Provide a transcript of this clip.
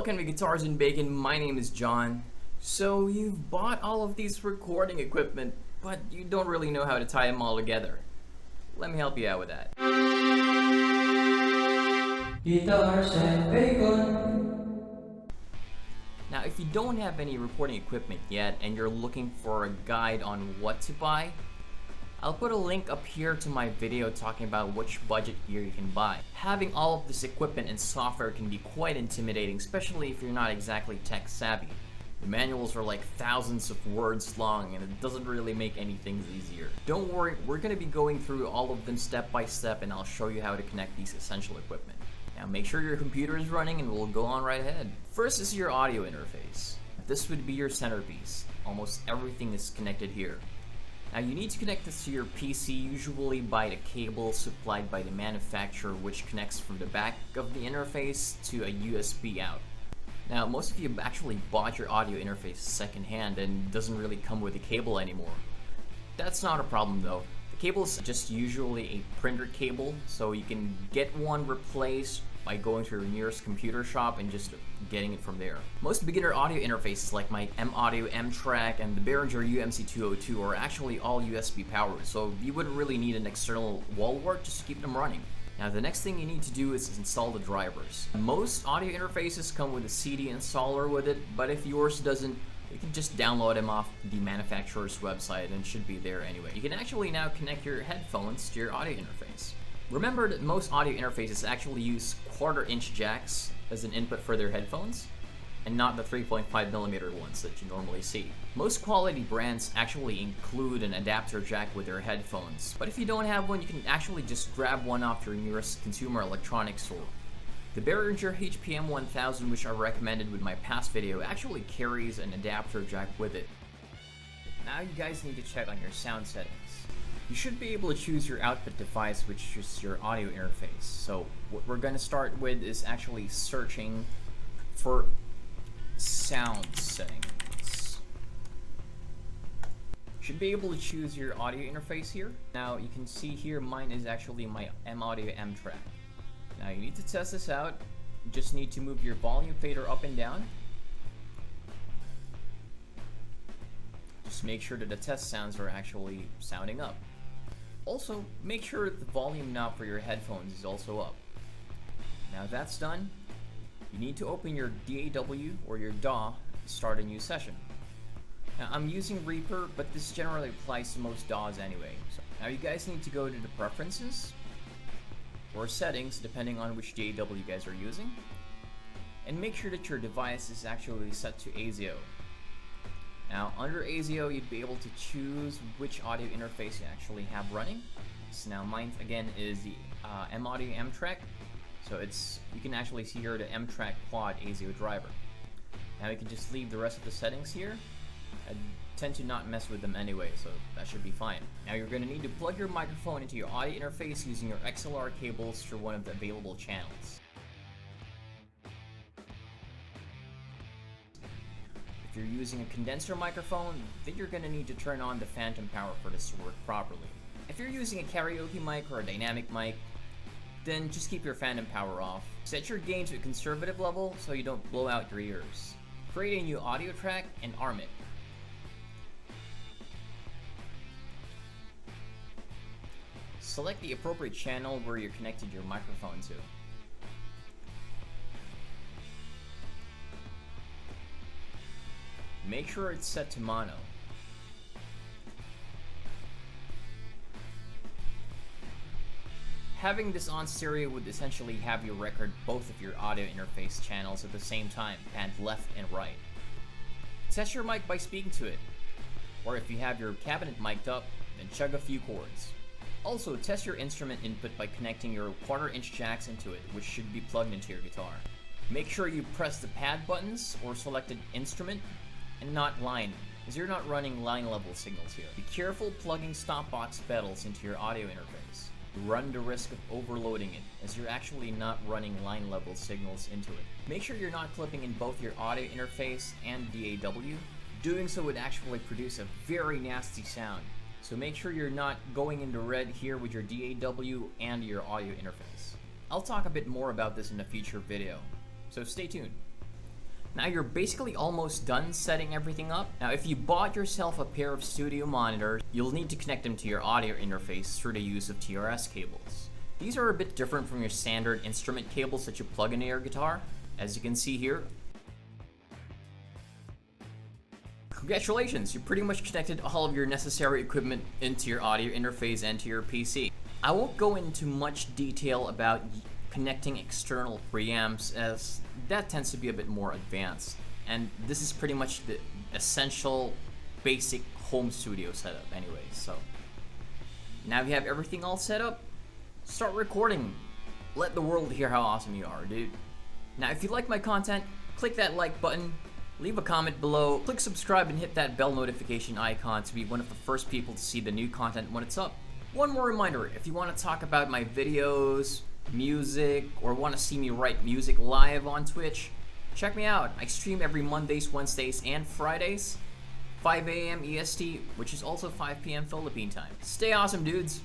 Welcome to Guitars and Bacon. My name is John. So you've bought all of these recording equipment, but you don't really know how to tie them all together. Let me help you out with that. Guitars and Bacon. Now, if you don't have any recording equipment yet and you're looking for a guide on what to buy, I'll put a link up here to my video talking about which budget gear you can buy. Having all of this equipment and software can be quite intimidating, especially if you're not exactly tech savvy. The manuals are like thousands of words long and it doesn't really make any things easier. Don't worry, we're going to be going through all of them step by step and I'll show you how to connect these essential equipment. Now make sure your computer is running and we'll go on right ahead. First is your audio interface. This would be your centerpiece. Almost everything is connected here. Now you need to connect this to your PC, usually by the cable supplied by the manufacturer, which connects from the back of the interface to a USB out. Now most of you actually bought your audio interface secondhand and it doesn't really come with a cable anymore. That's not a problem though. The cable is just usually a printer cable, so you can get one replaced by going to your nearest computer shop and just getting it from there. Most beginner audio interfaces like my M-Audio M-Track and the Behringer UMC202 are actually all USB powered, so you wouldn't really need an external wall wart just to keep them running. Now the next thing you need to do is install the drivers. Most audio interfaces come with a CD installer with it, but if yours doesn't, you can just download them off the manufacturer's website and it should be there anyway. You can actually now connect your headphones to your audio interface. Remember that most audio interfaces actually use 1/4-inch jacks as an input for their headphones, and not the 3.5mm ones that you normally see. Most quality brands actually include an adapter jack with their headphones, but if you don't have one, you can actually just grab one off your nearest consumer electronics store. The Behringer HPM 1000, which I recommended with my past video, actually carries an adapter jack with it. Now you guys need to check on your sound settings. You should be able to choose your output device, which is your audio interface. So what we're going to start with is actually searching for sound settings. You should be able to choose your audio interface here. Now you can see here mine is actually my M-Audio M-Track. Now you need to test this out. You just need to move your volume fader up and down. Just make sure that the test sounds are actually sounding up. Also, make sure that the volume knob for your headphones is also up. Now that's done, you need to open your DAW or your DAW to start a new session. Now I'm using Reaper, but this generally applies to most DAWs anyway. So now you guys need to go to the preferences or settings, depending on which DAW you guys are using, and make sure that your device is actually set to ASIO. Now under ASIO, you'd be able to choose which audio interface you actually have running. So now mine again is the M-Audio M-Track. So you can actually see here the M-Track Quad ASIO driver. Now you can just leave the rest of the settings here. I tend to not mess with them anyway, so that should be fine. Now you're going to need to plug your microphone into your audio interface using your XLR cables through one of the available channels. If you're using a condenser microphone, then you're going to need to turn on the phantom power for this to work properly. If you're using a karaoke mic or a dynamic mic, then just keep your phantom power off. Set your gain to a conservative level so you don't blow out your ears. Create a new audio track and arm it. Select the appropriate channel where you're connected your microphone to. Make sure it's set to mono. Having this on stereo would essentially have you record both of your audio interface channels at the same time, panned left and right. Test your mic by speaking to it, or if you have your cabinet mic'd up, then chug a few chords. Also, test your instrument input by connecting your 1/4-inch jacks into it, which should be plugged into your guitar. Make sure you press the pad buttons or selected instrument and not line, as you're not running line level signals here. Be careful plugging stopbox pedals into your audio interface. You run the risk of overloading it, as you're actually not running line level signals into it. Make sure you're not clipping in both your audio interface and DAW. Doing so would actually produce a very nasty sound. So make sure you're not going into red here with your DAW and your audio interface. I'll talk a bit more about this in a future video, so stay tuned. Now you're basically almost done setting everything up. Now if you bought yourself a pair of studio monitors, you'll need to connect them to your audio interface through the use of TRS cables. These are a bit different from your standard instrument cables that you plug into your guitar, as you can see here. Congratulations, you pretty much connected all of your necessary equipment into your audio interface and to your PC. I won't go into much detail about connecting external preamps, as that tends to be a bit more advanced, and this is pretty much the essential basic home studio setup anyway. So now you have everything all set up, start recording. Let the world hear how awesome you are, dude. Now if you like my content, click that like button, leave a comment below, click subscribe, and hit that bell notification icon to be one of the first people to see the new content when it's up. One more reminder, if you want to talk about my videos, music, or want to see me write music live on Twitch, check me out. I stream every Mondays, Wednesdays, and Fridays, 5 a.m. EST, which is also 5 p.m. Philippine time. Stay awesome, dudes.